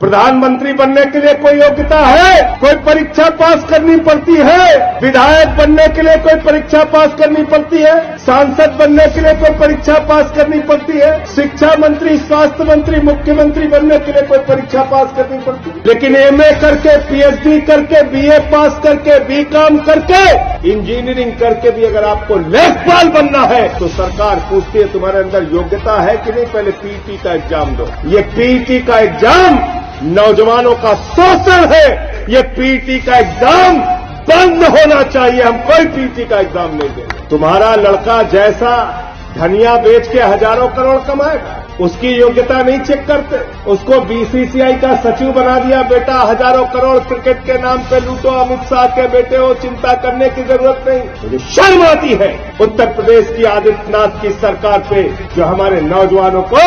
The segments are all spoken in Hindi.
प्रधानमंत्री बनने के लिए कोई योग्यता है? कोई परीक्षा पास करनी पड़ती है? विधायक बनने के लिए कोई परीक्षा पास करनी पड़ती है? सांसद बनने के लिए कोई परीक्षा पास करनी पड़ती है? शिक्षा मंत्री, स्वास्थ्य मंत्री, मुख्यमंत्री बनने के लिए कोई परीक्षा पास करनी पड़ती है? लेकिन एमए करके, पीएचडी करके, बीए पास करके, बीकॉम करके, इंजीनियरिंग करके भी अगर आपको लेखपाल बनना है तो सरकार पूछती है तुम्हारे अंदर योग्यता है कि नहीं, पहले पीटी का एग्जाम दो। ये पीटी का एग्जाम नौजवानों का शोषण है। ये पीटी का एग्जाम बंद होना चाहिए। हम कोई पीटी का एग्जाम नहीं देंगे। तुम्हारा लड़का जैसा धनिया बेच के हजारों करोड़ कमाएगा, उसकी योग्यता नहीं चेक करते। उसको बीसीसीआई का सचिव बना दिया, बेटा हजारों करोड़ क्रिकेट के नाम पे लूटो, अमित शाह के बेटे हो, चिंता करने की जरूरत नहीं। मुझे शर्म आती है उत्तर प्रदेश की आदित्यनाथ की सरकार पे, जो हमारे नौजवानों को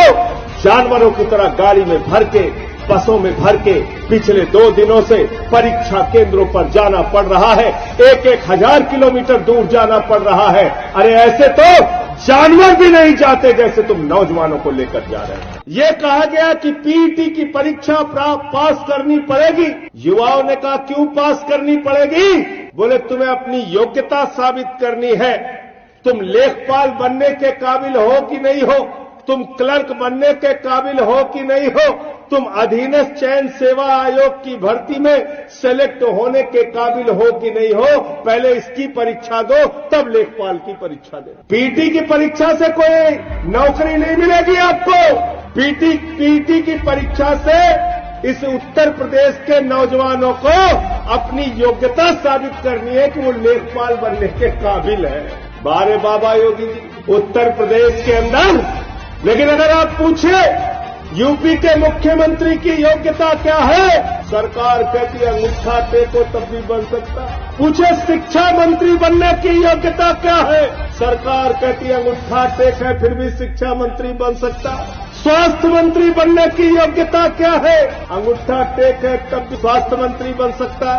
जानवरों की तरह गाड़ी में भर के, बसों में भर के पिछले 2 दिनों से परीक्षा केंद्रों पर जाना पड़ रहा है। 1-1 हजार किलोमीटर दूर जाना पड़ रहा है। अरे ऐसे तो जानवर भी नहीं जाते जैसे तुम नौजवानों को लेकर जा रहे हैं। ये कहा गया कि पीटी की परीक्षा पास करनी पड़ेगी। युवाओं ने कहा क्यों पास करनी पड़ेगी? बोले तुम्हें अपनी योग्यता साबित करनी है। तुम लेखपाल बनने के काबिल हो कि नहीं हो, तुम क्लर्क बनने के काबिल हो कि नहीं हो, तुम अधीनस्थ चयन सेवा आयोग की भर्ती में सेलेक्ट होने के काबिल हो कि नहीं हो, पहले इसकी परीक्षा दो, तब लेखपाल की परीक्षा दे। पीटी की परीक्षा से कोई नौकरी नहीं मिलेगी आपको। पीटी की परीक्षा से इस उत्तर प्रदेश के नौजवानों को अपनी योग्यता साबित करनी है कि वो लेखपाल बनने के काबिल है। बारे बाबा योगी जी, उत्तर प्रदेश के अंदर, लेकिन अगर आप पूछे यूपी के मुख्यमंत्री की योग्यता क्या है, सरकार कहती है अंगूठा टेको तब भी बन सकता। पूछे शिक्षा मंत्री बनने की योग्यता क्या है, सरकार कहती है अंगूठा टेक है फिर भी शिक्षा मंत्री बन सकता। स्वास्थ्य मंत्री बनने की योग्यता क्या है, अंगूठा टेक है तब भी स्वास्थ्य मंत्री बन सकता।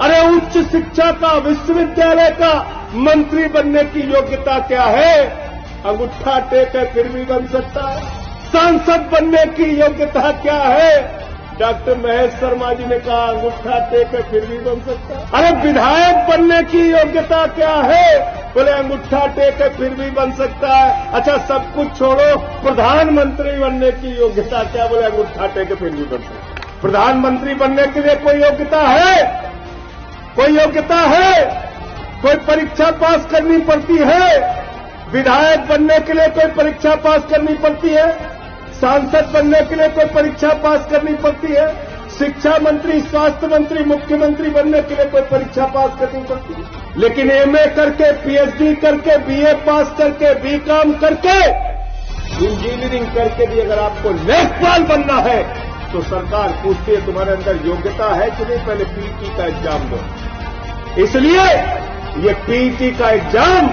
अरे उच्च शिक्षा का, विश्वविद्यालय का मंत्री बनने की योग्यता क्या है, अंगूठा टेक है फिर भी बन सकता है। सांसद बनने की योग्यता क्या है, डॉक्टर महेश शर्मा जी ने कहा अंगूठा टेक है फिर भी बन सकता है। अरे विधायक बनने की योग्यता क्या है, बोले अंगूठा टेक है फिर भी बन सकता है। अच्छा सब कुछ छोड़ो, प्रधानमंत्री बनने की योग्यता क्या, बोले अंगूठा टेक है फिर भी बन सकता है। प्रधानमंत्री बनने के लिए कोई योग्यता है? कोई योग्यता है? कोई परीक्षा पास करनी पड़ती है? विधायक बनने के लिए कोई परीक्षा पास करनी पड़ती है? सांसद बनने के लिए कोई परीक्षा पास करनी पड़ती है? शिक्षा मंत्री, स्वास्थ्य मंत्री, मुख्यमंत्री बनने के लिए कोई परीक्षा पास करनी पड़ती है? लेकिन एमए करके, पीएचडी करके, बीए पास करके, बीकॉम करके, इंजीनियरिंग करके भी अगर आपको लेखपाल बनना है तो सरकार पूछती है तुम्हारे अंदर योग्यता है कि नहीं, पहले पीटी का एग्जाम दो। इसलिए ये पीटी का एग्जाम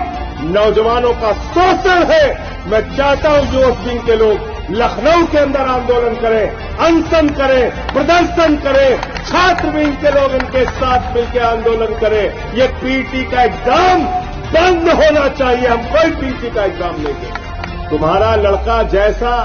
नौजवानों का शोषण है। मैं चाहता हूं जोश सिंह के लोग लखनऊ के अंदर आंदोलन करें, अनशन करें, प्रदर्शन करें, छात्र विंग के लोग इनके साथ मिलकर आंदोलन करें। ये पीटी का एग्जाम बंद होना चाहिए। हम कोई पीटी का एग्जाम नहीं देंगे। तुम्हारा लड़का जैसा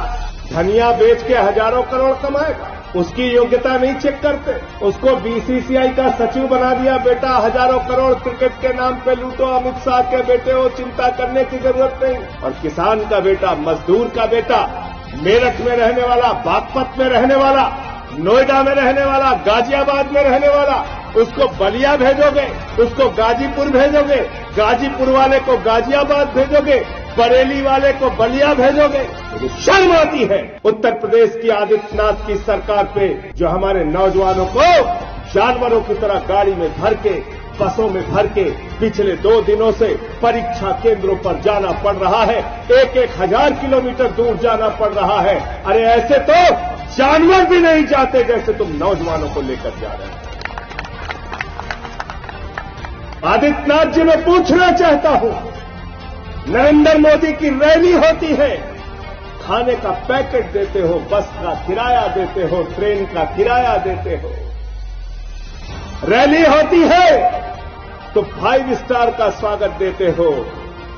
धनिया बेच के हजारों करोड़ कमाएगा, उसकी योग्यता नहीं चेक करते। उसको बीसीसीआई का सचिव बना दिया, बेटा हजारों करोड़ क्रिकेट के नाम पे लूटो, अमित शाह के बेटे हो, चिंता करने की जरूरत नहीं। और किसान का बेटा, मजदूर का बेटा, मेरठ में रहने वाला, बागपत में रहने वाला, नोएडा में रहने वाला, गाजियाबाद में रहने वाला, उसको बलिया भेजोगे, उसको गाजीपुर भेजोगे, गाजीपुर वाले को गाजियाबाद भेजोगे, बरेली वाले को बलिया भेजोगे। मुझे शर्म आती है उत्तर प्रदेश की आदित्यनाथ की सरकार पे, जो हमारे नौजवानों को जानवरों की तरह गाड़ी में भर के, बसों में भर के पिछले 2 दिनों से परीक्षा केंद्रों पर जाना पड़ रहा है। 1-1 हजार किलोमीटर दूर जाना पड़ रहा है। अरे ऐसे तो जानवर भी नहीं जाते जैसे तुम नौजवानों को लेकर जा रहे हैं। आदित्यनाथ जी, मैं पूछना चाहता हूं, नरेंद्र मोदी की रैली होती है, खाने का पैकेट देते हो, बस का किराया देते हो, ट्रेन का किराया देते हो। रैली होती है तो 5 स्टार का स्वागत देते हो,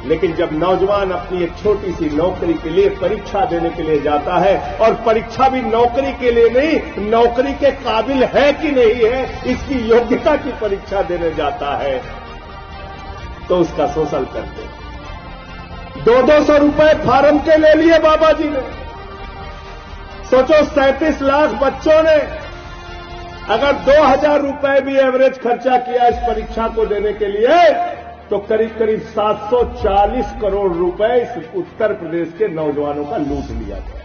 लेकिन जब नौजवान अपनी एक छोटी सी नौकरी के लिए परीक्षा देने के लिए जाता है और परीक्षा भी नौकरी के लिए नहीं, नौकरी के काबिल है कि नहीं है इसकी योग्यता की परीक्षा देने जाता है, तो उसका शोषण करते। 200 रुपए फार्म के ले लिए बाबा जी ने। सोचो 37 लाख बच्चों ने अगर 2000 रुपए भी एवरेज खर्चा किया इस परीक्षा को देने के लिए, तो करीब करीब 740 करोड़ रुपए इस उत्तर प्रदेश के नौजवानों का लूट लिया गया।